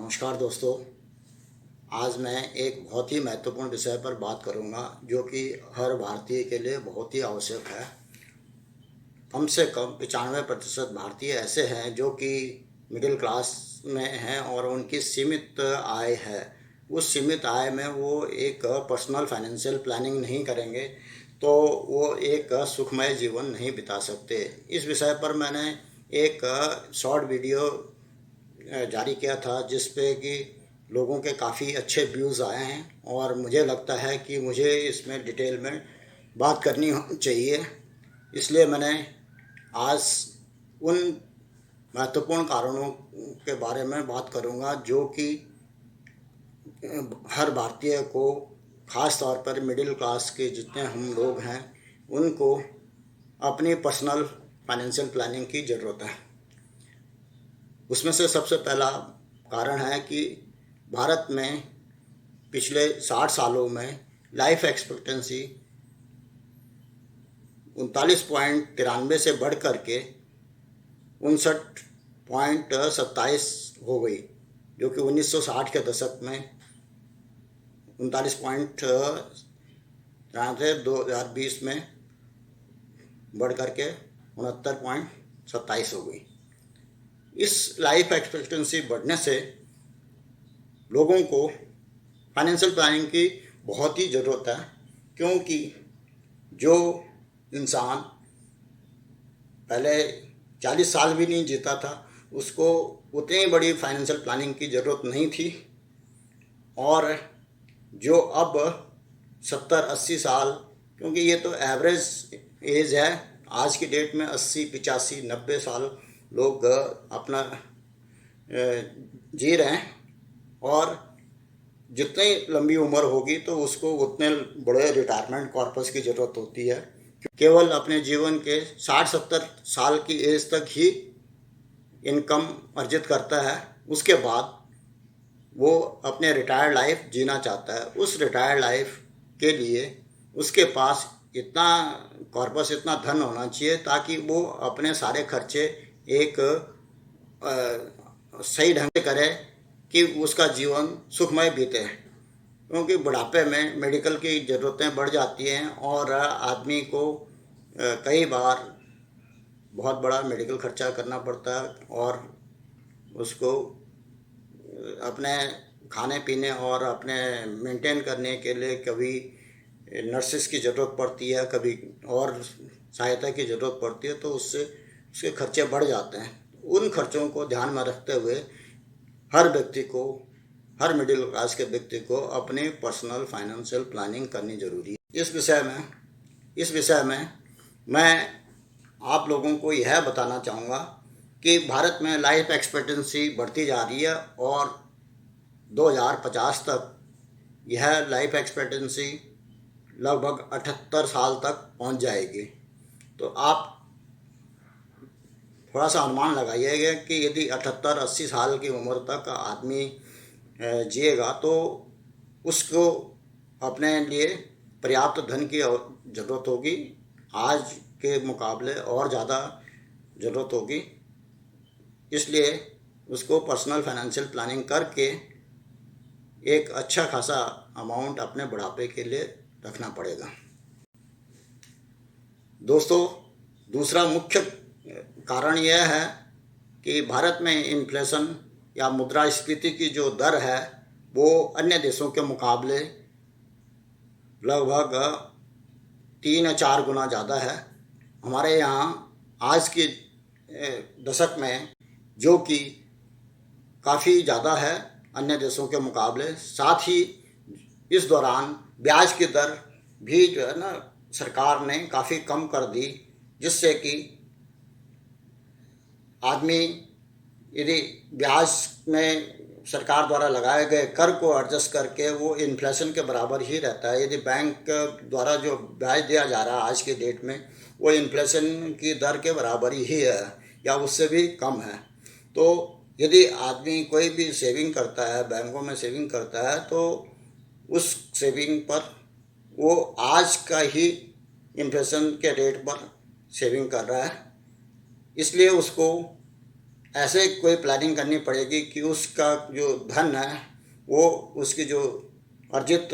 नमस्कार दोस्तों। आज मैं एक बहुत ही महत्वपूर्ण विषय पर बात करूंगा जो कि हर भारतीय के लिए बहुत ही आवश्यक है। कम से कम 95% भारतीय ऐसे हैं जो कि मिडिल क्लास में हैं और उनकी सीमित आय है। उस सीमित आय में वो एक पर्सनल फाइनेंशियल प्लानिंग नहीं करेंगे तो वो एक सुखमय जीवन नहीं बिता सकते। इस विषय पर मैंने एक शॉर्ट वीडियो जारी किया था जिस पे कि लोगों के काफ़ी अच्छे व्यूज़ आए हैं और मुझे लगता है कि मुझे इसमें डिटेल में बात करनी चाहिए। इसलिए मैंने आज उन महत्वपूर्ण कारणों के बारे में बात करूंगा जो कि हर भारतीय को, ख़ास तौर पर मिडिल क्लास के जितने हम लोग हैं, उनको अपनी पर्सनल फाइनेंशियल प्लानिंग की ज़रूरत है। उसमें से सबसे पहला कारण है कि भारत में पिछले 60 सालों में लाइफ एक्सपेक्टेंसी 39.93 से बढ़ कर के 59.27 हो गई, जो कि 1960 के दशक में 39.93 2020 में बढ़ कर के 69.27 हो गई। इस लाइफ एक्सपेक्टेंसी बढ़ने से लोगों को फाइनेंशियल प्लानिंग की बहुत ही ज़रूरत है, क्योंकि जो इंसान पहले 40 साल भी नहीं जीता था उसको उतनी बड़ी फाइनेंशियल प्लानिंग की ज़रूरत नहीं थी, और जो अब 70-80 साल, क्योंकि ये तो एवरेज एज है, आज की डेट में 80, 85, 90 साल लोग अपना जी रहे हैं, और जितनी लंबी उम्र होगी तो उसको उतने बड़े रिटायरमेंट कॉर्पस की ज़रूरत होती है। केवल अपने जीवन के 60-70 साल की एज तक ही इनकम अर्जित करता है, उसके बाद वो अपने रिटायर्ड लाइफ जीना चाहता है। उस रिटायर्ड लाइफ के लिए उसके पास इतना कॉर्पस, इतना धन होना चाहिए ताकि वो अपने सारे खर्चे एक सही ढंग से करे कि उसका जीवन सुखमय बीते। क्योंकि बुढ़ापे में मेडिकल की ज़रूरतें बढ़ जाती हैं और आदमी को कई बार बहुत बड़ा मेडिकल खर्चा करना पड़ता है, और उसको अपने खाने पीने और अपने मेंटेन करने के लिए कभी नर्सिस की ज़रूरत पड़ती है, कभी और सहायता की ज़रूरत पड़ती है, तो उससे उसके खर्चे बढ़ जाते हैं। उन खर्चों को ध्यान में रखते हुए हर व्यक्ति को, हर मिडिल क्लास के व्यक्ति को अपनी पर्सनल फाइनेंशियल प्लानिंग करनी जरूरी है। इस विषय में मैं आप लोगों को यह बताना चाहूँगा कि भारत में लाइफ एक्सपेक्टेंसी बढ़ती जा रही है और 2050 तक यह लाइफ एक्सपेक्टेंसी लगभग 78 साल तक पहुँच जाएगी। तो आप थोड़ा सा अनुमान लगाइएगा कि यदि 78-80 साल की उम्र तक आदमी जिएगा तो उसको अपने लिए पर्याप्त धन की ज़रूरत होगी, आज के मुकाबले और ज़्यादा ज़रूरत होगी। इसलिए उसको पर्सनल फाइनेंशियल प्लानिंग करके एक अच्छा खासा अमाउंट अपने बुढ़ापे के लिए रखना पड़ेगा। दोस्तों, दूसरा मुख्य कारण यह है कि भारत में इन्फ्लेशन या मुद्रास्फीति की जो दर है वो अन्य देशों के मुकाबले लगभग 3 या 4 गुना ज़्यादा है। हमारे यहाँ आज के दशक में, जो कि काफ़ी ज़्यादा है अन्य देशों के मुकाबले, साथ ही इस दौरान ब्याज की दर भी जो है ना, सरकार ने काफ़ी कम कर दी, जिससे कि आदमी यदि ब्याज में सरकार द्वारा लगाए गए कर को एडजस्ट करके वो इन्फ्लेशन के बराबर ही रहता है। यदि बैंक द्वारा जो ब्याज दिया जा रहा है आज की डेट में वो इन्फ्लेशन की दर के बराबर ही है या उससे भी कम है। तो यदि आदमी कोई भी सेविंग करता है, बैंकों में सेविंग करता है, तो उस सेविंग पर वो आज का ही इन्फ्लेशन के रेट पर सेविंग कर रहा है। इसलिए उसको ऐसे कोई प्लानिंग करनी पड़ेगी कि उसका जो धन है वो उसकी जो अर्जित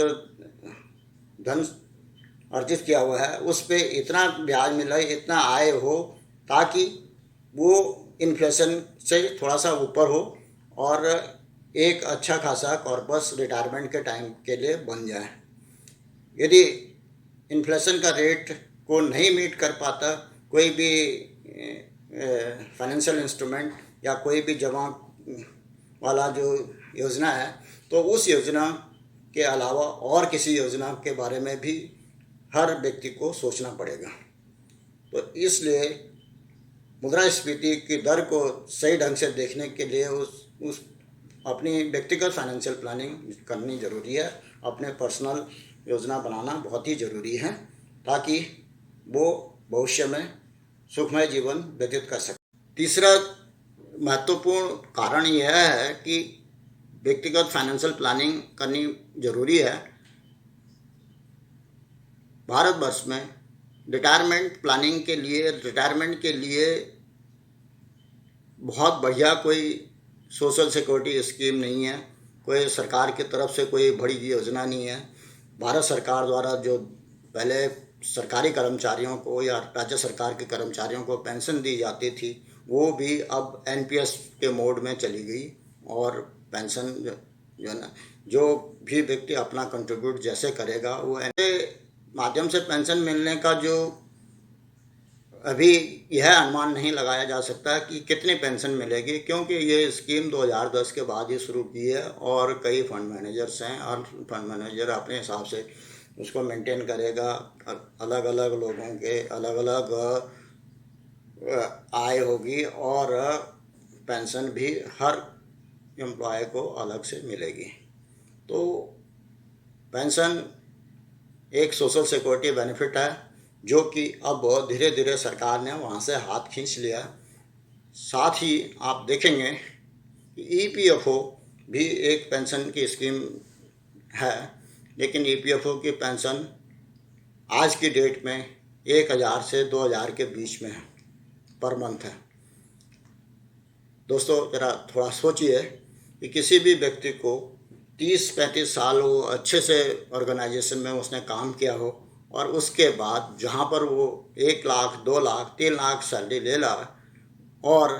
धन अर्जित किया हुआ है उस पे इतना ब्याज मिले, इतना आय हो, ताकि वो इन्फ्लेशन से थोड़ा सा ऊपर हो और एक अच्छा खासा कॉर्पस रिटायरमेंट के टाइम के लिए बन जाए। यदि इन्फ्लेशन का रेट को नहीं मीट कर पाता कोई भी फाइनेंशियल इंस्ट्रूमेंट या कोई भी जमा वाला जो योजना है, तो उस योजना के अलावा और किसी योजना के बारे में भी हर व्यक्ति को सोचना पड़ेगा। तो इसलिए मुद्रास्फीति की दर को सही ढंग से देखने के लिए उस अपनी व्यक्तिगत फाइनेंशियल प्लानिंग करनी ज़रूरी है। अपने पर्सनल योजना बनाना बहुत ही ज़रूरी है ताकि वो भविष्य में सुखमय जीवन व्यतीत कर सके। तीसरा महत्वपूर्ण कारण यह है कि व्यक्तिगत फाइनेंशियल प्लानिंग करनी ज़रूरी है। भारतवर्ष में रिटायरमेंट प्लानिंग के लिए, रिटायरमेंट के लिए बहुत बढ़िया कोई सोशल सिक्योरिटी स्कीम नहीं है, कोई सरकार की तरफ से कोई बड़ी योजना नहीं है। भारत सरकार द्वारा जो पहले सरकारी कर्मचारियों को या राज्य सरकार के कर्मचारियों को पेंशन दी जाती थी, वो भी अब एनपीएस के मोड में चली गई और पेंशन जो है ना, जो भी व्यक्ति अपना कंट्रीब्यूट जैसे करेगा वो माध्यम से पेंशन मिलने का जो अभी यह अनुमान नहीं लगाया जा सकता कि कितनी पेंशन मिलेगी, क्योंकि ये स्कीम 2010 के बाद ही शुरू की है और कई फंड मैनेजर्स हैं और फंड मैनेजर अपने हिसाब से उसको मेंटेन करेगा। अलग अलग लोगों के अलग अलग आय होगी और पेंशन भी हर एम्प्लॉय को अलग से मिलेगी। तो पेंशन एक सोशल सिक्योरिटी बेनिफिट है जो कि अब धीरे धीरे सरकार ने वहाँ से हाथ खींच लिया। साथ ही आप देखेंगे कि ईपीएफओ भी एक पेंशन की स्कीम है, लेकिन ईपीएफओ की पेंशन आज की डेट में 1000 से 2000 के बीच में है पर मंथ है। दोस्तों ज़रा थोड़ा सोचिए कि किसी भी व्यक्ति को 30-35 साल वो अच्छे से ऑर्गेनाइजेशन में उसने काम किया हो और उसके बाद जहाँ पर वो 1 लाख, 2 लाख, 3 लाख सैलरी ले ला और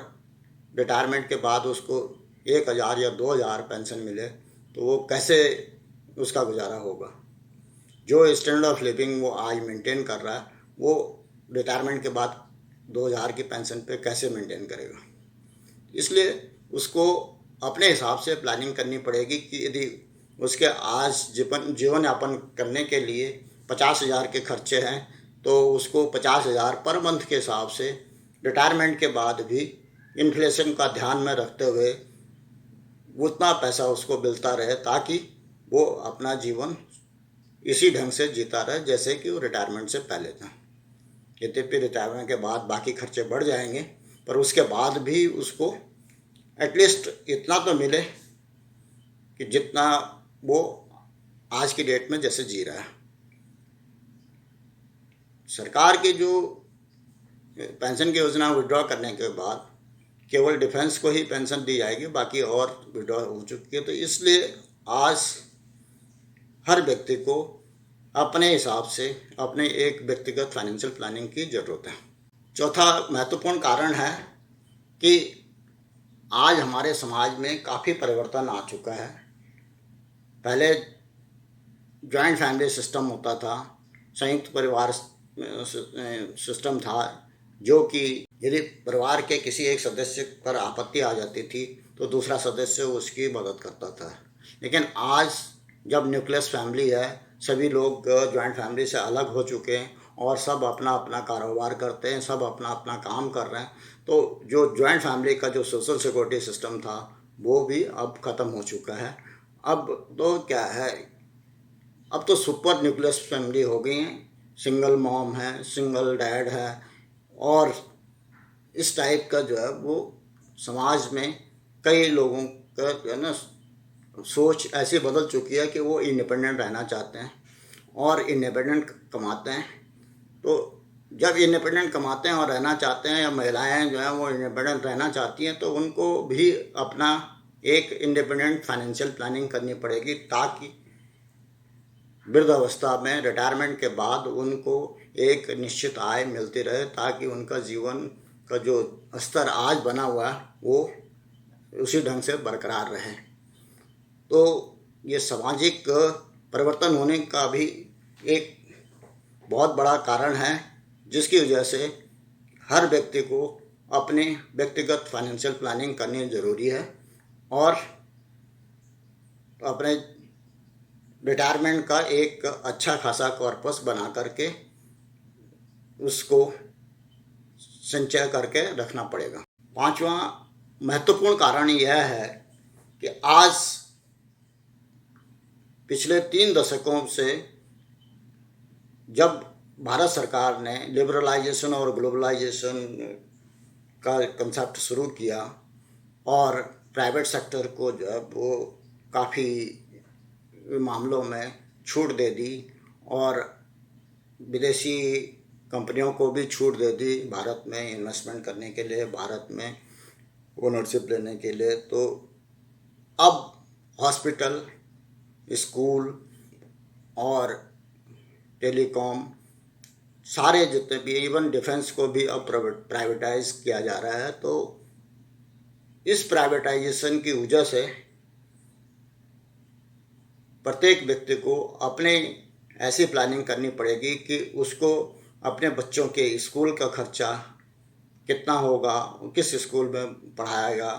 रिटायरमेंट के बाद उसको 1000 या 2000 पेंशन मिले, तो वो कैसे उसका गुजारा होगा। जो स्टैंडर्ड ऑफ लिविंग वो आज मेंटेन कर रहा है, वो रिटायरमेंट के बाद 2000 की पेंशन पे कैसे मेंटेन करेगा। इसलिए उसको अपने हिसाब से प्लानिंग करनी पड़ेगी कि यदि उसके आज जीवन यापन करने के लिए 50,000 के खर्चे हैं, तो उसको 50,000 पर मंथ के हिसाब से रिटायरमेंट के बाद भी इन्फ्लेशन का ध्यान में रखते हुए उतना पैसा उसको मिलता रहे, ताकि वो अपना जीवन इसी ढंग से जीता रहे जैसे कि वो रिटायरमेंट से पहले था। यद्यपि रिटायरमेंट के बाद बाकी खर्चे बढ़ जाएंगे, पर उसके बाद भी उसको एटलीस्ट इतना तो मिले कि जितना वो आज की डेट में जैसे जी रहा है। सरकार की जो पेंशन की योजना विड्रॉ करने के बाद केवल डिफेंस को ही पेंशन दी जाएगी, बाकी और विड्रॉ हो चुकी है। तो इसलिए आज हर व्यक्ति को अपने हिसाब से अपने एक व्यक्तिगत फाइनेंशियल प्लानिंग की ज़रूरत है। चौथा महत्वपूर्ण कारण है कि आज हमारे समाज में काफ़ी परिवर्तन आ चुका है। पहले जॉइंट फैमिली सिस्टम होता था, संयुक्त परिवार सिस्टम था, जो कि यदि परिवार के किसी एक सदस्य पर आपत्ति आ जाती थी तो दूसरा सदस्य उसकी मदद करता था। लेकिन आज जब न्यूक्लियस फैमिली है, सभी लोग जॉइंट फैमिली से अलग हो चुके हैं और सब अपना अपना कारोबार करते हैं, सब अपना अपना काम कर रहे हैं, तो जो जॉइंट फैमिली का जो सोशल सिक्योरिटी सिस्टम था वो भी अब ख़त्म हो चुका है। अब तो क्या है, अब तो सुपर न्यूक्लियस फैमिली हो गई हैं, सिंगल मॉम है, सिंगल डैड है, और इस टाइप का जो है वो समाज में कई लोगों का जो है ना सोच ऐसी बदल चुकी है कि वो इंडिपेंडेंट रहना चाहते हैं और इंडिपेंडेंट कमाते हैं। तो जब इंडिपेंडेंट कमाते हैं और रहना चाहते हैं, या महिलाएं जो हैं वो इंडिपेंडेंट रहना चाहती हैं, तो उनको भी अपना एक इंडिपेंडेंट फाइनेंशियल प्लानिंग करनी पड़ेगी, ताकि वृद्धावस्था में, रिटायरमेंट के बाद उनको एक निश्चित आय मिलती रहे, ताकि उनका जीवन का जो स्तर आज बना हुआ है वो उसी ढंग से बरकरार रहे। तो ये सामाजिक परिवर्तन होने का भी एक बहुत बड़ा कारण है, जिसकी वजह से हर व्यक्ति को अपने व्यक्तिगत फाइनेंशियल प्लानिंग करनी ज़रूरी है, और अपने रिटायरमेंट का एक अच्छा खासा कॉर्पस बना करके उसको संचय करके रखना पड़ेगा। पांचवा महत्वपूर्ण कारण यह है कि आज पिछले 3 दशकों से जब भारत सरकार ने लिबरलाइजेशन और ग्लोबलाइजेशन का कंसेप्ट शुरू किया और प्राइवेट सेक्टर को जो है वो काफ़ी मामलों में छूट दे दी, और विदेशी कंपनियों को भी छूट दे दी भारत में इन्वेस्टमेंट करने के लिए, भारत में ओनरशिप लेने के लिए, तो अब हॉस्पिटल, स्कूल और टेलीकॉम सारे जितने भी, इवन डिफेंस को भी अब प्राइवेटाइज किया जा रहा है। तो इस प्राइवेटाइजेशन की वजह से प्रत्येक व्यक्ति को अपने ऐसी प्लानिंग करनी पड़ेगी कि उसको अपने बच्चों के स्कूल का खर्चा कितना होगा, किस स्कूल में पढ़ाएगा,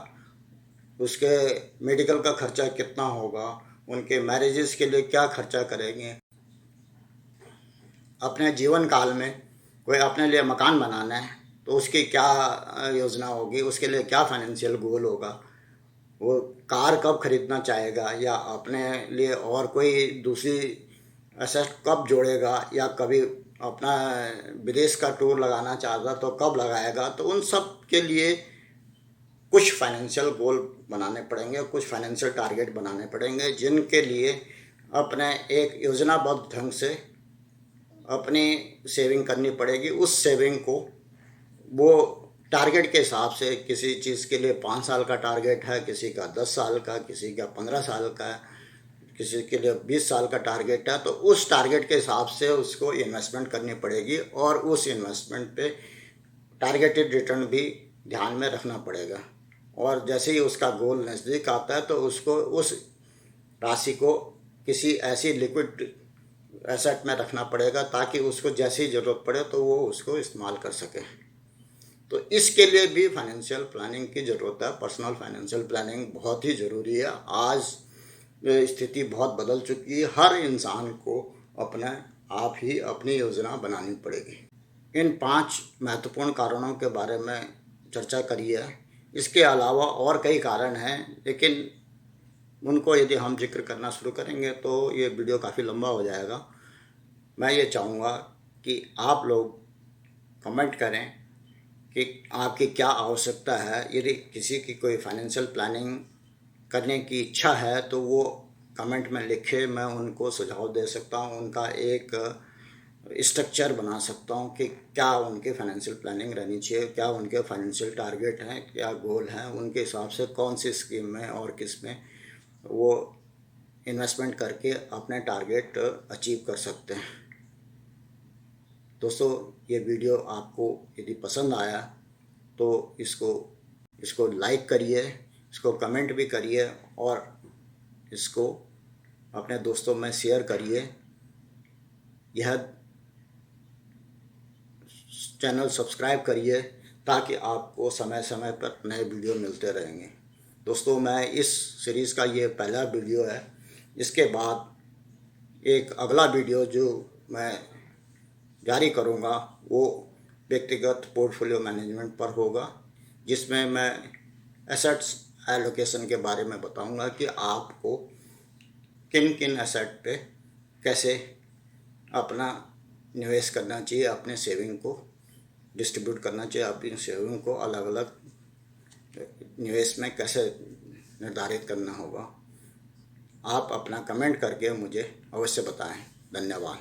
उसके मेडिकल का खर्चा कितना होगा, उनके मैरिजेस के लिए क्या खर्चा करेंगे, अपने जीवन काल में कोई अपने लिए मकान बनाना है तो उसकी क्या योजना होगी, उसके लिए क्या फाइनेंशियल गोल होगा, वो कार कब खरीदना चाहेगा, या अपने लिए और कोई दूसरी एसेट कब जोड़ेगा, या कभी अपना विदेश का टूर लगाना चाहता तो कब लगाएगा। तो उन सब के लिए कुछ फाइनेंशियल गोल बनाने पड़ेंगे, कुछ फाइनेंशियल टारगेट बनाने पड़ेंगे, जिनके लिए अपने एक योजनाबद्ध ढंग से अपनी सेविंग करनी पड़ेगी। उस सेविंग को वो टारगेट के हिसाब से, किसी चीज़ के लिए 5 साल का टारगेट है, किसी का 10 साल का, किसी का 15 साल का, किसी के लिए 20 साल का टारगेट है, तो उस टारगेट के हिसाब से उसको इन्वेस्टमेंट करनी पड़ेगी, और उस इन्वेस्टमेंट पे टारगेटेड रिटर्न भी ध्यान में रखना पड़ेगा। और जैसे ही उसका गोल नज़दीक आता है तो उसको उस राशि को किसी ऐसी लिक्विड एसेट में रखना पड़ेगा, ताकि उसको जैसी ज़रूरत पड़े तो वो उसको इस्तेमाल कर सके। तो इसके लिए भी फाइनेंशियल प्लानिंग की ज़रूरत है। पर्सनल फाइनेंशियल प्लानिंग बहुत ही ज़रूरी है। आज स्थिति बहुत बदल चुकी है, हर इंसान को अपने आप ही अपनी योजना बनानी पड़ेगी। इन 5 महत्वपूर्ण कारणों के बारे में चर्चा करी है। इसके अलावा और कई कारण हैं, लेकिन उनको यदि हम जिक्र करना शुरू करेंगे तो ये वीडियो काफ़ी लंबा हो जाएगा। मैं ये चाहूँगा कि आप लोग कमेंट करें कि आपकी क्या आवश्यकता है। यदि किसी की कोई फाइनेंशियल प्लानिंग करने की इच्छा है तो वो कमेंट में लिखे, मैं उनको सुझाव दे सकता हूँ, उनका एक स्ट्रक्चर बना सकता हूँ कि क्या उनकी फाइनेंशियल प्लानिंग रहनी चाहिए, क्या उनके फाइनेंशियल टारगेट हैं, क्या गोल हैं, उनके हिसाब से कौन सी स्कीम में और किस में वो इन्वेस्टमेंट करके अपने टारगेट अचीव कर सकते हैं। दोस्तों, ये वीडियो आपको यदि पसंद आया तो इसको लाइक करिए, इसको कमेंट भी करिए, और इसको अपने दोस्तों में शेयर करिए। यह चैनल सब्सक्राइब करिए ताकि आपको समय समय पर नए वीडियो मिलते रहेंगे। दोस्तों, मैं इस सीरीज़ का ये पहला वीडियो है। इसके बाद एक अगला वीडियो जो मैं जारी करूँगा वो व्यक्तिगत पोर्टफोलियो मैनेजमेंट पर होगा, जिसमें मैं एसेट्स एलोकेशन के बारे में बताऊँगा कि आपको किन किन एसेट पे कैसे अपना निवेश करना चाहिए, अपने सेविंग को डिस्ट्रीब्यूट करना चाहिए, अपनी सेविंग को अलग अलग निवेश में कैसे निर्धारित करना होगा। आप अपना कमेंट करके मुझे अवश्य बताएं। धन्यवाद।